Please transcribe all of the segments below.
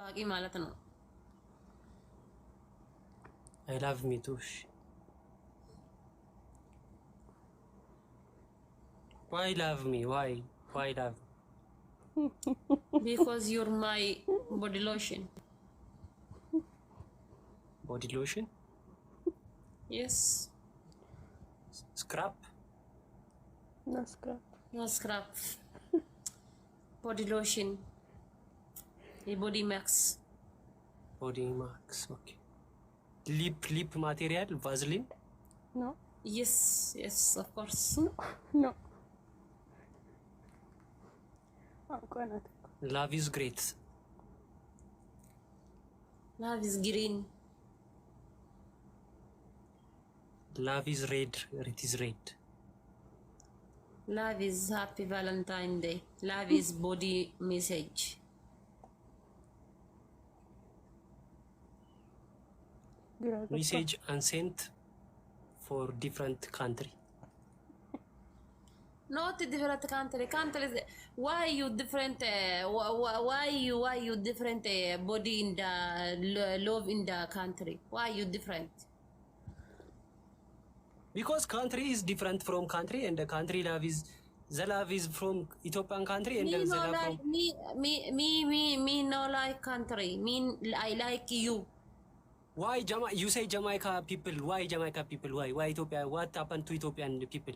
باقي ማለት ነው። I love me too. Why love me? Why? Why love? because you're my body lotion. Body lotion? Yes. Scrap? No scrap. No scrap. Body lotion. A body max. Body max, okay. Lip material, Vaseline? No. Yes, yes, of course. No. I'm gonna take. Love is great. Love is green. Love is red. It is red. Love is happy Valentine Day. Love is body message. Message unsent for different country. Not different country. Countries. Why you different? Why you different body in the love in the country? Why you different? Because country is different from country, and the country love is the love is from Ethiopian country, and Me the no love like from me no like country. Me I like you. why you say Jamaica people? Why Jamaica people? Why Ethiopia? What happened to Ethiopian people?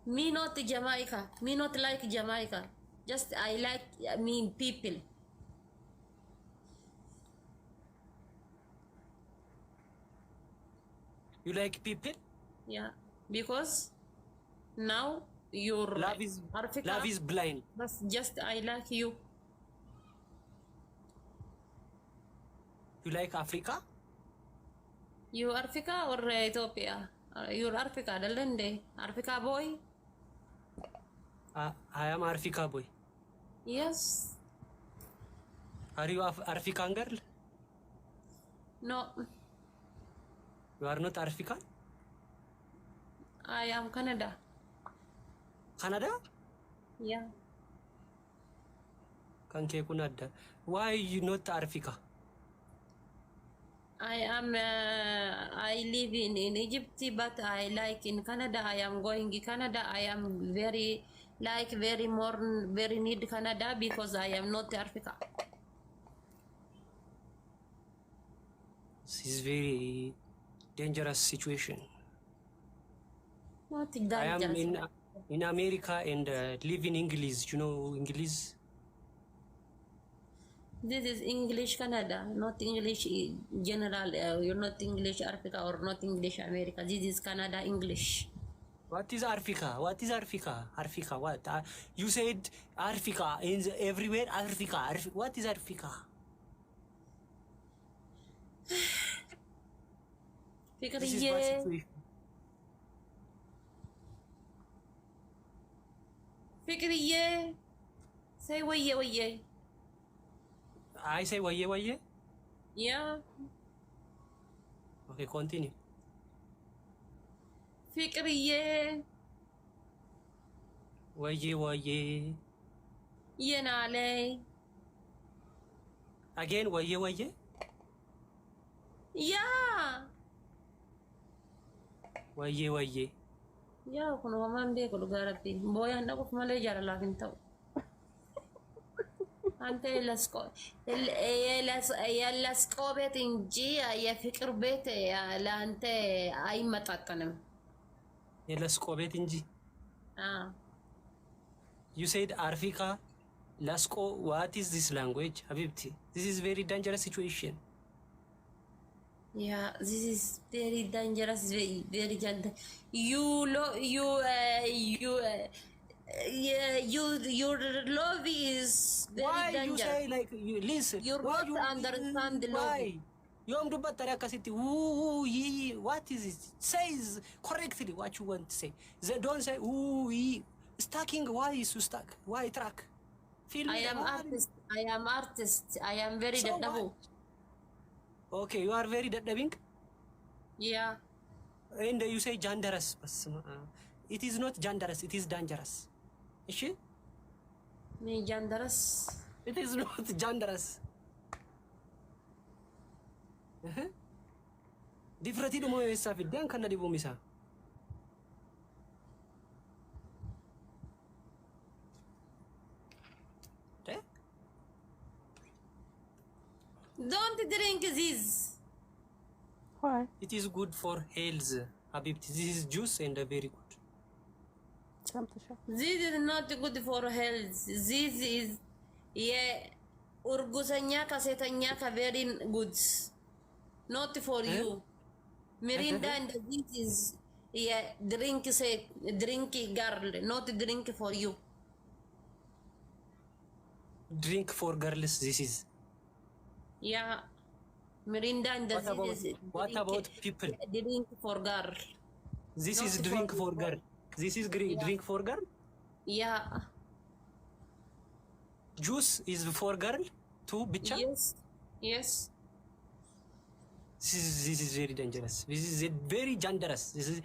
Me not Jamaica. Me not like Jamaica. Just I like people. You like people? Yeah, because now you're Africa. Love is blind. But just I like you. You like Africa? You Africa or Ethiopia? You're Africa, Dalende. Africa boy? I am Africa boy. Yes. Are you African girl? No. You are not African? I am Canada. Canada? Yeah. Kanke kunada. Why you not Africa? I live in Egypt, but I like in Canada. I am going Canada. I am very need Canada because I am not Africa. This is very dangerous situation. Not I am dangerous. in America and live in English. You know English? This is English Canada, not English general. You're not English Africa or not English America. This is Canada English. What is Africa? What is Africa? Africa what? You said Africa in everywhere. Africa. What is Africa? This is my situation. Fikriye. Say waye. I say waye. Yeah. Okay, continue. Fikriye. Waye. Yenale. Again waye. Yeah. Waye. Yeah, kuno waman be kuno garati. Boy, anda ko kumale jara lakin tao. Ante lasco bet inji ya fikir bet ya la ante ay matatanam. Lasco bet inji. Ah. You said Africa. Lasco. What is this language, Habibti? This is very dangerous situation. Yeah, this is very dangerous. Very dangerous. Your love is very why dangerous. You say like you listen? You don't understand the love. Why? You am do better kasiti. What is it? Says correctly what you want to say. They don't say stacking. Why is you stuck? Why track? I am artist. I am very So double. Okay, you are very dubbing. Yeah. And you say dangerous. It is not dangerous. It is dangerous. Is she? Me dangerous. It is not dangerous. Differenti dhumoo eessaa fiddaan kan na dhibuumisa. Don't drink this. Why? It is good for health. Habibti, this is juice and very good. Something shop. This is not good for health. This is yeah urgusanya kasetanya ka very good. Not for you. Mirinda and this is yeah drink girl, not drink for you. Drink for girls, this is. Yeah. Mirinda and What about people? Drink for girl. This is Not drink for for girl. This is drink for girl. Yeah. Juice is for girl too, bicha. Yes. Yes. This is very dangerous. This is a very dangerous. This is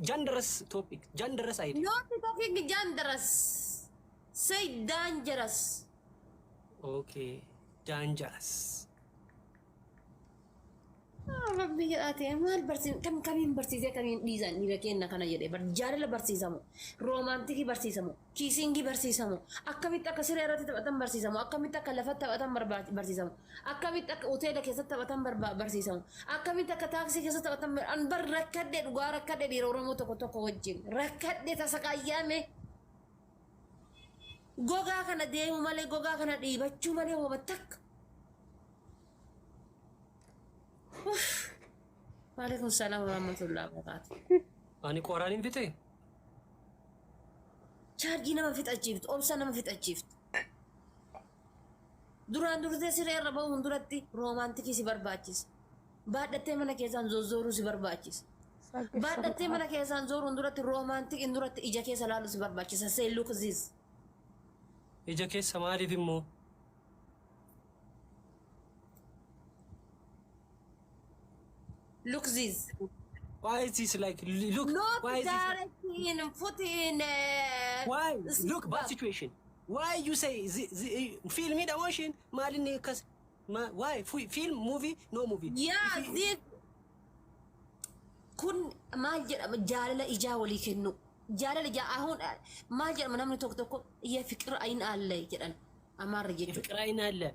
dangerous topic. Dangerous idea. Not talking dangerous. Say dangerous. Okay, dangerous. Rabbi ate maal barsiin kamiin barsiisee kamiin dhiisan dhiira kenna kana jedhee jaalala barsiisamu roomaantikii barsiisamu kiisingii barsiisamu akkamitti akka siree irratti taphatan barsiisamu akkamitti akka lafatti taphatan barsiisamu akkamitti akka hoteela keessatti taphatan barsiisamu akkamitti akka taaksii keessatti taphatan an bar rakkadhee dhugaa rakkadhee dhiira oromoo tokko wajjin rakkadhee tasa qaayyaame gogaa kana deemu malee gogaa kana dhiibachuu malee wabattakka. Waalaikum salam warahmatullahi wabarakatuh. Ani qoraaniin fite. Chaarjii nama fixachiiftu, obsa nama fixachiiftu. Duraan durtee siree irra bahuun duratti roomaantikii si barbaachisa. Baadhattee mana keessaan zozzooruu si barbaachisa. Baadhattee mana keessaan zooruun duratti roomaantikiin duratti ija keessa laaluu si barbaachisa. Say look this. Ija keessa maaliif immoo? Look this. Why is this like look? Not Why is this? directly in foot in. Why? Look, bad situation. Why you say film it emotion? Malini kas. Why? Film movie? No movie. Yeah, this. Kun maal jedhama jaalala ijaa walii kennu. Jaalala ijaa ahun maal jedhama namni tokko yaa fiqir ayin alle jedhan amaarra jechuudha. Fiqir ayin alle.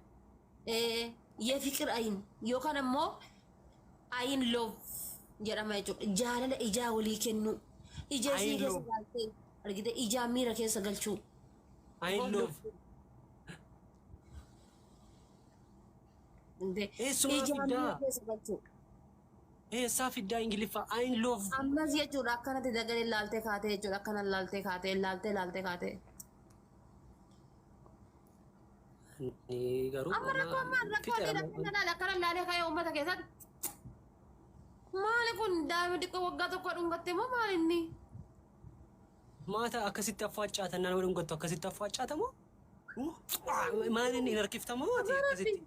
Yaa fiqir ayin yookaan ammoo ayin love jedhama jechuudha. Jaalala ijaa walii kennu. Ija isii keessa galtee argite ijaa miira keessa galchuu. Ayin love. Ijaa miira keessa galchuu. Safiddaa Ingiliffa ayin love. Ammas jechuudha akkanatti dagalee laaltee kaatee jechuudha akkana laaltee kaatee. Garuu Amma rakkoo ammaan rakkoo dheeraa akkana laalee kaayee uummata keessatti. Maali kun daa'ima xiqqoo waggaa tokko dhungatte moo maali inni? Maata akkasitti affaaccaatan nama dhungattu akkasitti affaaccaatamoo? Maali inni hin harkiftamoo akkasitti?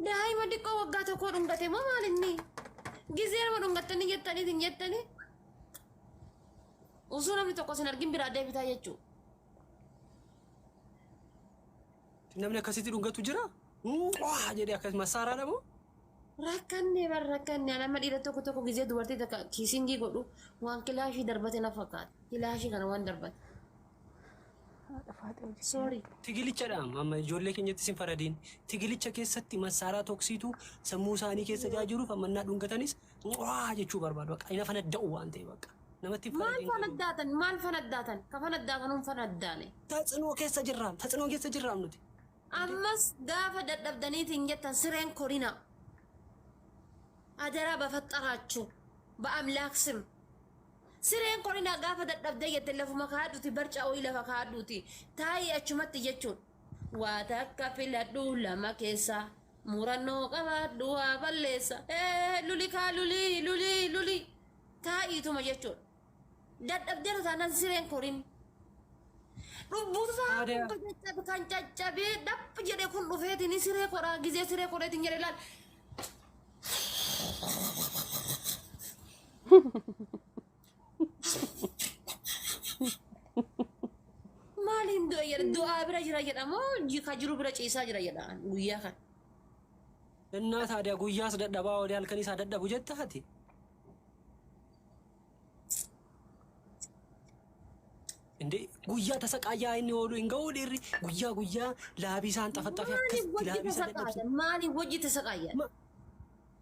Daa'ima xiqqoo waggaa tokko dhungatte moo maali inni? Gizee nama dhungattanii jettanii. Osoo namni tokko sin argin biraa deebitaa jechuudha. Namni akkasitti dhungatu jira? Jedhee akkasuma saaraadha moo? Rakkannee nama dhiira tokko gizee dubartii takka kiisingii godhu waan kilaashii darbate na fakkaata. Kilaashii kana waan darbate. Sorry. Tigilichadha amma ijoollee keenyatti sin faradiin. Tigilicha keessatti masaaraa toksiitu sammuu isaanii keessa jaajiruuf ammannaa dhungatanis jechuu barbaadu. Ina fanadda'u waan ta'e bakka. Namatti maal fanaddaatan? Ka fanaddaatanuun fanaddaane. Taatsinoo keessa jirraam nuti. Ammas gaafa dadhabdaniitiin jettan sireen korina. Adara bafaxxaraachuu ba'amlaak sim. Sireen korina gaafa dadhabdee jette lafuma kaadhuuti barcaa oyii lafa kaadhuuti taa'ii achumatti jechuun waa takka filadhu lama keessa murannoo qabaadhu waa balleessa luli taa'iituma jechuun dadhabdee taanaan sireen korin dhubbuusaa kan caccabee dhaphi jedhee kun dhufeetiin siree koraa gizee siree koreetiin jedhe laal. Maaliin du'a bira jira jedhamoo ka jiru bira ciisaa jira jedhaan guyyaa kan. እና ታዲያ ጉያስ ደደባ ወዲ አልከኒሳ ደደቡ ጀታቲ እንዴ ጉያ ተሰቃያ አይኒ ወሉ እንገው ዲሪ ጉያ ላቢሳን ጠፈጠፈ ያከስ ላቢሳ ደደብ ማሊ ወጂ ተሰቃያ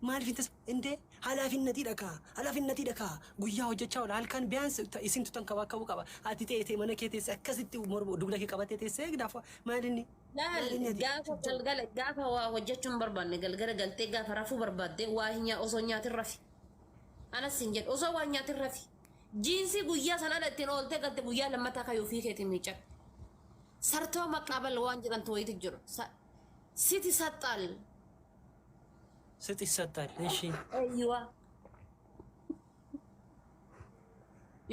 ማል ፊንተስ እንዴ ኃላፊነቲ ደካ ጉያ ወጀቻው ላልከን ቢያንስ ኢሲንቱ ተንከባከቡ ቀባ አቲቴቴ መነኬቴ ሰከስቲ ሞርቦ ዱግለኪ ቀበቴቴ ሰግዳፋ ማልኒ gaafa waa hojjechuun barbaanne galgala galtee gaafa rafuu barbaadde waa osoo nyaatin rafi anas hin jedhu osoo waa nyaatin rafi jiinsii guyyaa sanadha ittiin ooltee galte guyyaa lammataa kayyuu fi keetiin miicca sartoo maqaabal waan jedhantu wayitu jiru siti saxxaal ስጥ ይሰጣል እሺ አይዋ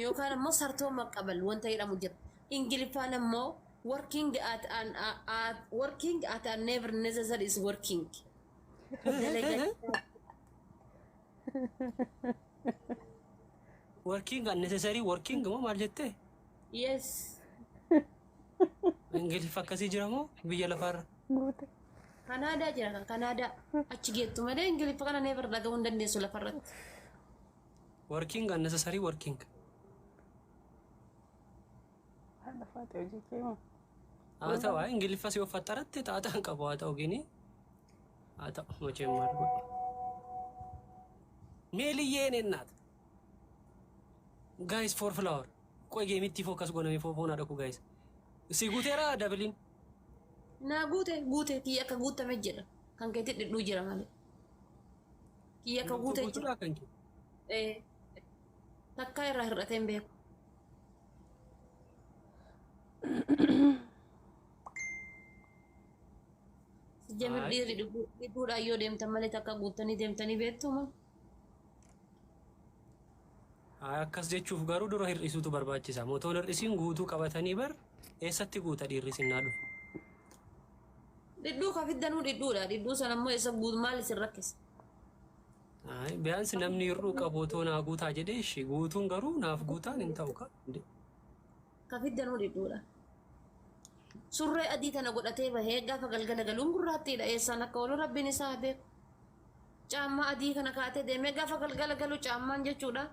yookaan immoo sartoo maqabal wanta jedhamu jira ingiliffaan immoo working at an never necessary is working working unnecessary working mo maal jette yes ingiliffa akkasii jira moo biyya lafaarra Kanaadaa jira Kanaadaa achi geettu malee ingiliffa kana never dhaga'uu hin dandeessu lafarratti working unnecessary working هذا فاتح وجهي كيما ata waa ingiliffa si offattaratte taataan qabu haa ta'u gini haa ta'u mojeen maal godhu meeliyyeen ennaat guys for flower qoy geemitti focus godhame foona dhaku guys si guuteera dabiliin naa guute kiyya akka guutame jira kan keetti dhidhuu jira malee kiyya akka guute jira takka irraa hir'ateen beeku Jamil diri dhidhuudhaan yoo deemtan malee takka guuttanii deemtanii beektuma. akkas jechuuf garuu dura hir'isuutu barbaachisa motoon hir'isiin guutuu qabatanii bar eessatti guuta dhiirrisinnaa dhufu Dhidhuu kafiddanuu dhidhuudha dhidhuu sana immoo eessa guutu maal isin rakkisa biyaansi namni hir'uu qabu otoo naa guutaa jedhee ishee guutuun garuu naaf guutaan hin ta'u kafiddanuu dhidhuudha surree adii tana godhatee bahee gaafa galgala galuun gurraattiidha eessaan akka oolu rabbiin isaa beeku caammaa adii kana kaatee deemee gaafa galgala galu caammaan jechuudha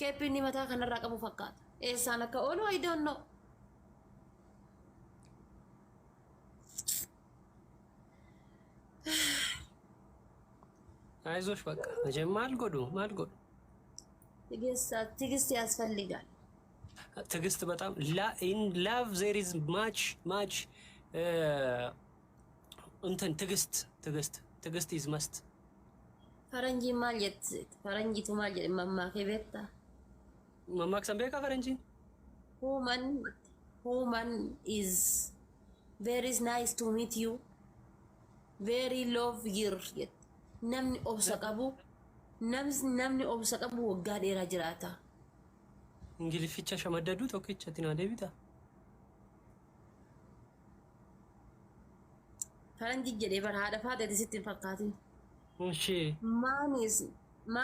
keeppiin mataa kanarraa qabu fakkaata eessaan akka oolu I don't know አይዞሽ በቃ መቼም ማልጎዱ ትግስት ያስፈልጋል ትግስት በጣም in love there is much እንትን ትግስት is must ፈረንጂ ማለት ፈረንጂቱ ማለት ማማከ ቤታ ማማክሰን ቤካ ፈረንጂ woman is very nice to meet you very love your namni obsa qabu waggaa dheeraa jiraata ingilifficha shamadadu tokkichatti na deebita faranji jedhee bara haadha faateeti sitti fakkaatin እሺ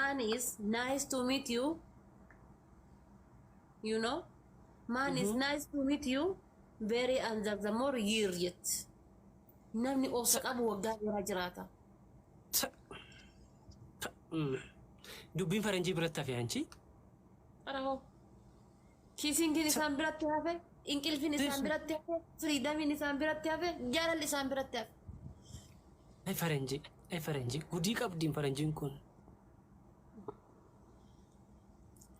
man is nice to meet you you know man is nice to meet you very under the more year yet namni obsa qabu waggaa dheeraa jiraata dubbiin faranjii biratti hafe anchi araho kiisingin isaan biratti hafe inqilfin isaan biratti hafe firiidamiin isaan biratti hafe jaalalli isaan biratti hafe ay faranjii gudii qabdiin faranjiin kun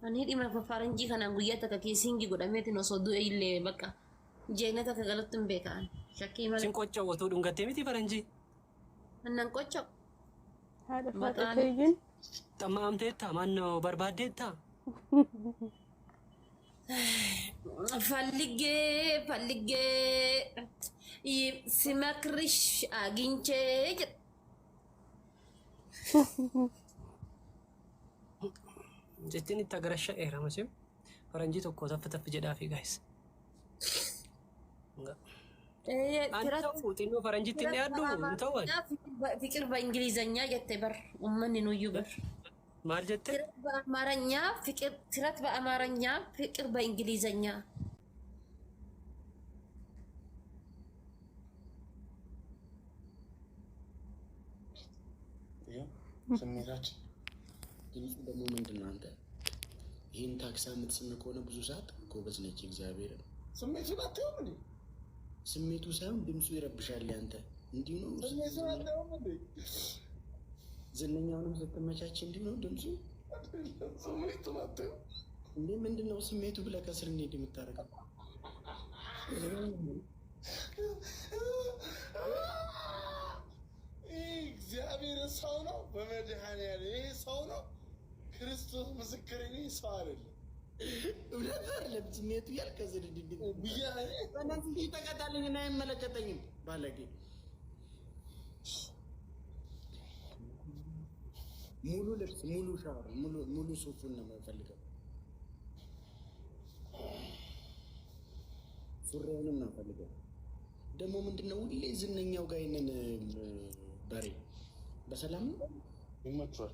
ani dhima faranjii kanaan guyyaa takka kiisingii godhameetiin osoo du'e illee bakka jeena takka galatti hin beekan shakkii malee sin qoccoo otoo dhungattee miti faranjii annan qoccoo هذا فاتح تيجين xammaamteetta mannoo barbaaddeetta falligee simakrish aginchee jettiin itti agarasha eerama sim faranjii tokko taffi jedhaafi gaayis xinnoo faranjitti inni yaaddu hin ta'uun ፍቅር በእንግሊዘኛ jette bar ummanni nuyyuu bar maal jette በአማርኛ ፍቅር ትረት በአማርኛ ፍቅር በእንግሊዘኛ ስሜታችን ድምፁ ደግሞ ምንድን ነው? አንተ ይህን ታክሳ የምትስም ከሆነ ብዙ ሰዓት ጎበዝ ነች። እግዚአብሔር ስሜቱን አታየውም እንዴ? ስሜቱ ሳይሆን ድምፁ ይረብሻል። አንተ እንዲሁ ነው። ስሜቱን አታየውም እንዴ? ዝነኛውንም ስትመቻች እንዲሁ ነው ድምፁ። ስሜቱን አታየውም እንዴ? ምንድን ነው ስሜቱ ብለህ ከስር እንዴት የምታደርገው? እግዚአብሔር ሰው ነው። በመድኃኒዓለም ይሄ ሰው ነው። ክርስቶስ ምስክር፣ ሰው አይደለም። እውነት አይደለም። ስሜቱ ያልከዝል በእነዚህ ተቀጣልኝ እና አይመለከተኝም። ባለጌ ሙሉ ልብስ፣ ሙሉ ሻወር፣ ሙሉ ሱፉን ነው የምፈልገው። ሱሪውንም ነው የምፈልገው። ደግሞ ምንድነው ሁሌ ዝነኛው ጋር ይንን በሬ በሰላም ነው ይመቷል።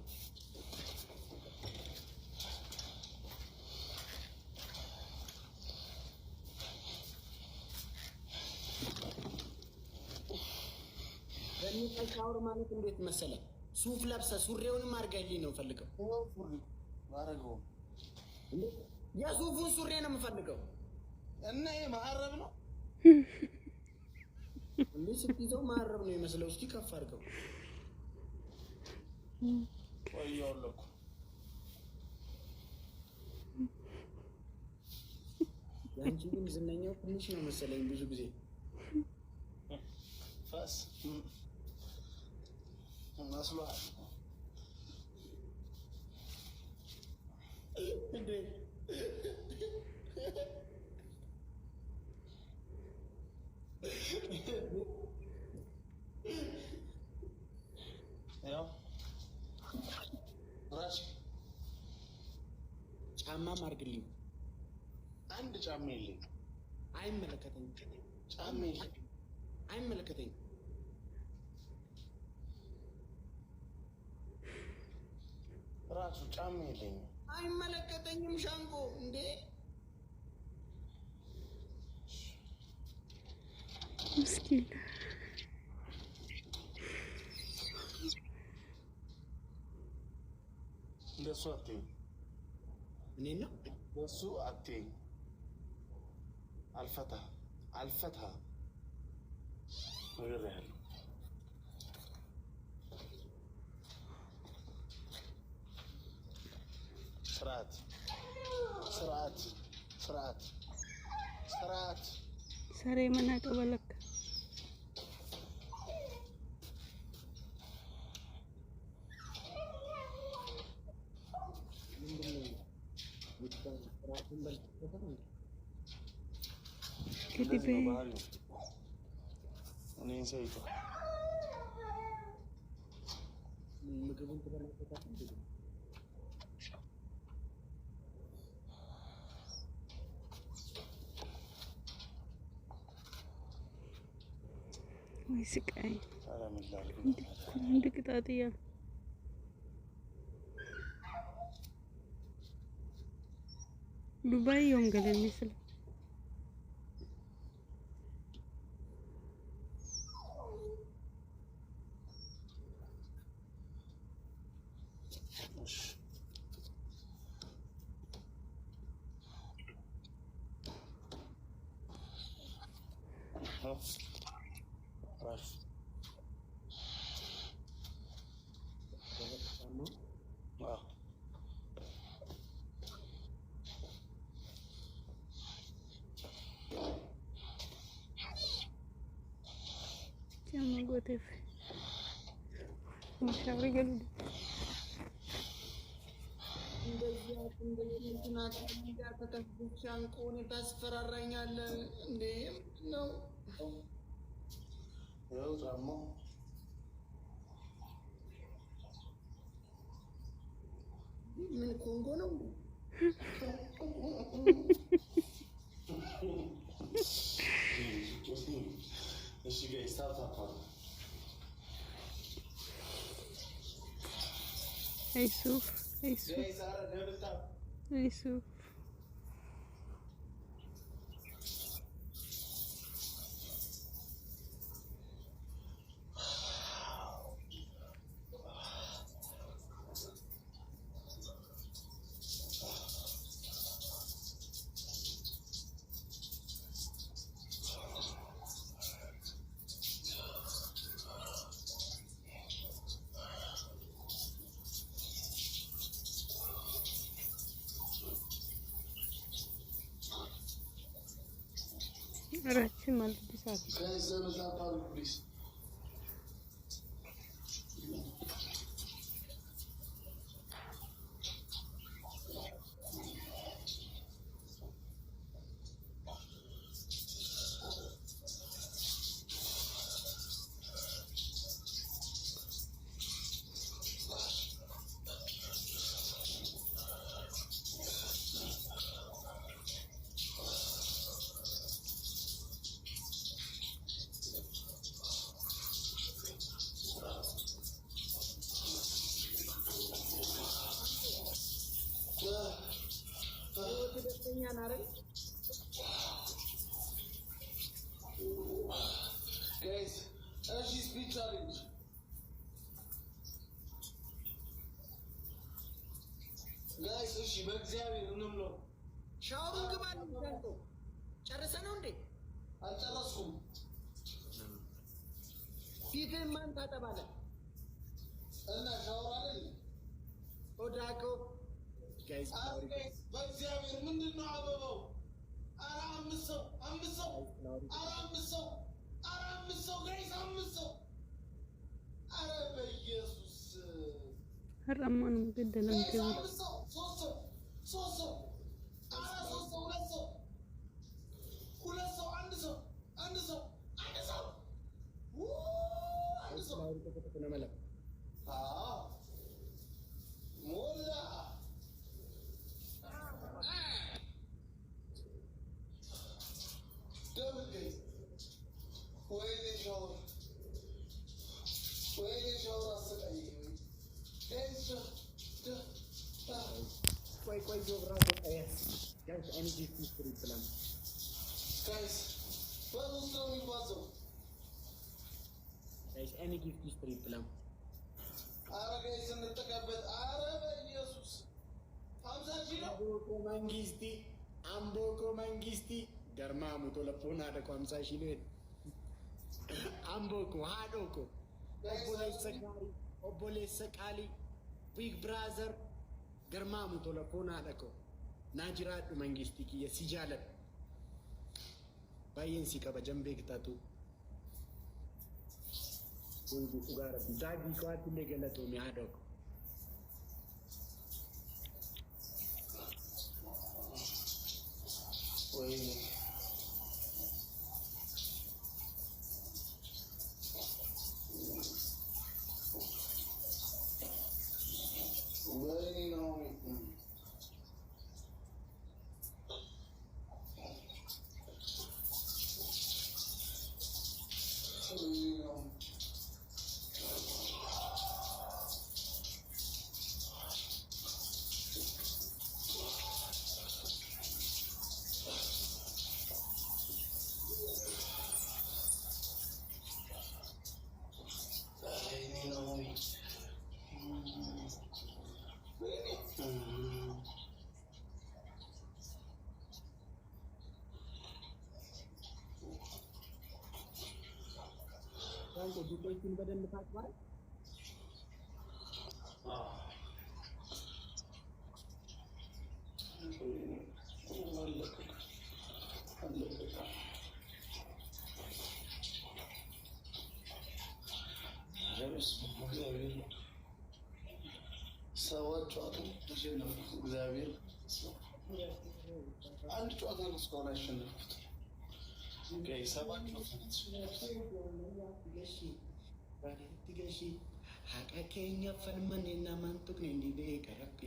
ሻወር ማለት እንዴት መሰለ? ሱፍ ለብሰ ሱሪውንም አድርገልኝ ነው የምፈልገው። የሱፉን ሱሪ ነው የምፈልገው። እና ይሄ መሀረብ ነው እንዴ? ስትይዘው መሀረብ ነው የሚመስለው። እስኪ ከፍ አድርገው። ቆየሁልህ እኮ ያንቺ ግን ዝነኛው ትንሽ ነው መሰለኝ ብዙ ጊዜ ፈስ መስሏል እንዴ? ያው ራስ ጫማም አድርግልኝ። አንድ ጫማ የለኝም። አይመለከተኝም። ጫማ የለኝም። አይመለከተኝም። ራሱ ጫማ የለኝም። አይመለከተኝም። ሻንቆ እንዴ ምስኪን እንደሱ አትይኝ። እኔ ነው እንደሱ አትይኝ። አልፈታ ነግሬሃለሁ። ስርዓት ሰሬ መናቀበለክ እንደዚህ ነው ባህሪው። እኔን ሰይቶ ምግቡን ትበላበታል እንዴ? ወይ ስቃይ! ሰላም ይላል። እንደ ቅጣጥያ ዱባይ የውም ገለን ይመስል Siamo gote. Mashawri galu. እንደዚህ እንትናት ጋር ተከፍቻን ቆኔ ታስፈራራኛለህ እንዴ? ነው ያው ጫማ ምን ኮንጎ ነው? እሺ ጋይስ ታፕ Yusuf. ጋይስ አረ ደብል ታፕ Yusuf. ረችም አልብሳት Guys, let us have fun, please. Guys, energy speed challenge. Guys, እሺ በእግዚአብሔር እንምለው። ሻወሩን ግባ ነው ጨርሰ ነው እንዴ? አልጨረስኩም። ፊትህን ማን ታጠባለህ? እና ሻወር አይደል? ኦዳኮ ጋይስ በእግዚአብሔር ምንድን ነው አበባው? ኧረ አምስት ሰው ጋይስ አምስት ሰው ኧረ በኢየሱስ ረማን ገደለም ገብ ሶስት ሰው ሁለት ሰው አንድ ሰው ሞላ ደብል ጋይስ ወይኔ ሻወር አሰቃየኝ ጋይስ ቆይ ጆብራቶ ጋይስ ኤነርጂ ፊስትሪ ፕላን ጋይስ በውስጥ ነው የሚባዘው ጋይስ ኤነርጂ ፊስትሪ ፕላን ኧረ ጋይስ እንጠቀበት ኧረ በኢየሱስ 50 ሺህ ነው አምቦኮ መንግስቲ ገርማሙ ቶለፎና ደቆ 50 ሺህ ነው አምቦኮ ሃዶኮ ኦቦሌሰ ቃሊ ቢግ ብራዘር ገርማሙ ቶለፎና ደቆ ናጅራዱ መንግስቲ ኪየ ሲጃለን ባየን ሲቀበ ጀምቤ ግታቱ ወይ ዱጋራ ዳጊ ቋት ለገለቶ ሚያዶኮ ወይኔ ነው ታንቆ ዱቆይቱን በደንብ ታጥባል ሰዎች ጨዋታ እግዚአብሔር አንድ ጨዋታ ነው እስካሁን ያሸነፍኩት። ሰባት ሀቃ ኬኛ ፈልመኔና ማንጡቅኔ እንዲዴ ከረቢ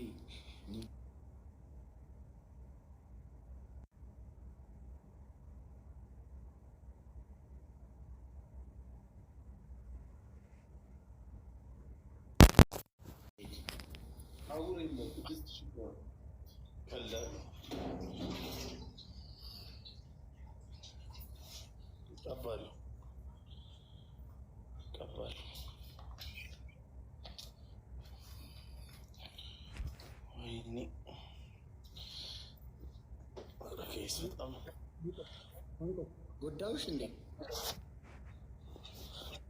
አሁን ነው ትግስት ሽጓል ቀላል ቀባል ወይኔ ረከይስ በጣም ጎዳውሽ እንዴ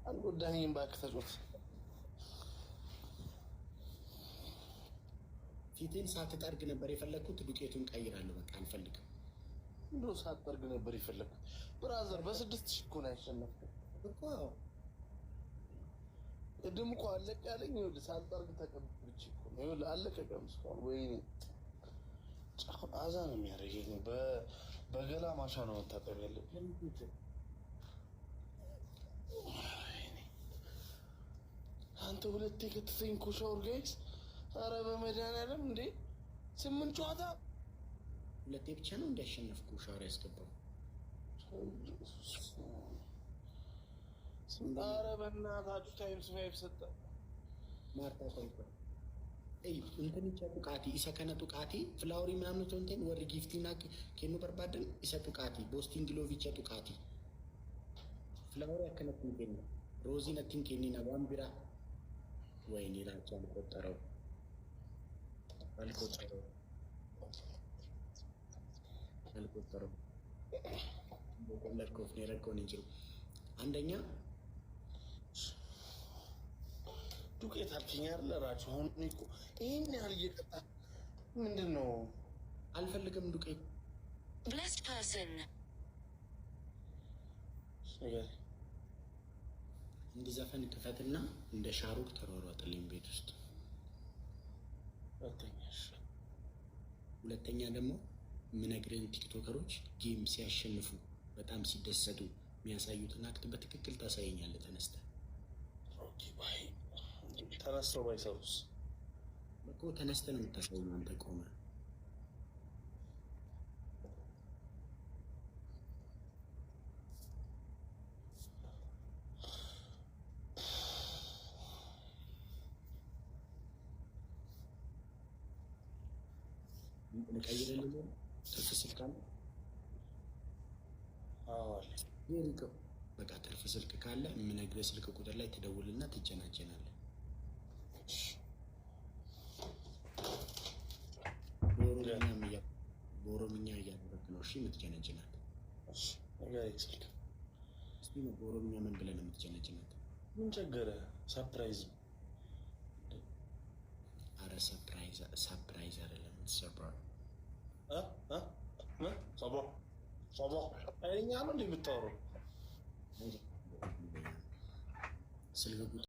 አልጎዳኝም እባክህ ተጫወት ፊቴን ሳትጠርግ ነበር የፈለኩት ዱቄቱን ቀይራለሁ በቃ አልፈልግም እንደው ሳትጠርግ ነበር የፈለኩት ብራዘር። በ6000 እኮ ነው ያሸነፍኩት እኮ። ቅድም እኮ አለቀ ያለኝ ይኸውልህ፣ ሳትጠርግ ተቀብቼ እኮ ነው። ይኸውልህ አለቀ ቀምስ እኮ ወይኔ አዛ ነው የሚያደርገኝ። በገላ ማሻ ነው መታጠብ ያለብኝ። አንተ ሁለቴ ከተተኝ እኮ ሻወር ጋይስ። ኧረ በመድኃኒዓለም እንዴ 8 ጨዋታ ሁለቴ ብቻ ነው እንዲያሸነፍኩ ሻወር ያስገባው። ኧረ በእናታችሁ ታይምስ 5 ሰጠ። ማርታ ቆይቶ እንትን ይቻሉ ቃቲ ኢሰከነ ጡቃቲ ፍላወሪ ምናምን ቶንቴን ወር ጊፍቲና ከኑ በርባደን ኢሰጡ ቃቲ ቦስቲንግ ሎቪች ጡቃቲ ፍላወሪ ያከነቱ ከኑ ሮዚ ነቲን ከኒና ዋምቢራ ወይኔ ላቻ አልቆጠረው ለኮፍ ነረኮን እንጂ አንደኛ ዱቄት አልከኝ አይደል? እራችሁ አሁን እኮ ይሄን ያህል እየቀጣ ምንድን ነው? አልፈልግም ዱቄት Blessed person. እንደ ዘፈን ክፈትና እንደ ሻሩክ ተሯሯጥልኝ ቤት ውስጥ። ሁለተኛ ደግሞ ምነግረን ቲክቶከሮች ጌም ሲያሸንፉ በጣም ሲደሰቱ የሚያሳዩትን አክት በትክክል ታሳየኛለህ ተነስተህ። ኦኬ ባይ ተነስተው ባይሰሩስ? እኮ ተነስተህ ነው የምታሳየው አንተ ቆመህ። ቀይረልኝ ትርፍ ስልክ ካለ ይልቀው። በቃ ትርፍ ስልክ ካለ የምነግርህ ስልክ ቁጥር ላይ ትደውልና ትጀናጀናለህ። በኦሮምኛ እያደረግህ ነው። እሺ የምትጀነጅናት እስኪ በኦሮምኛ ምን ብለህ ነው የምትጀነጅናት? ምን ቸገረህ? ሰርፕራይዝ። አረ ሰርፕራይዝ አይደለም ሰርፕራይዝ። ሰባ አይኛ ነው እንደምታወራው ስልክ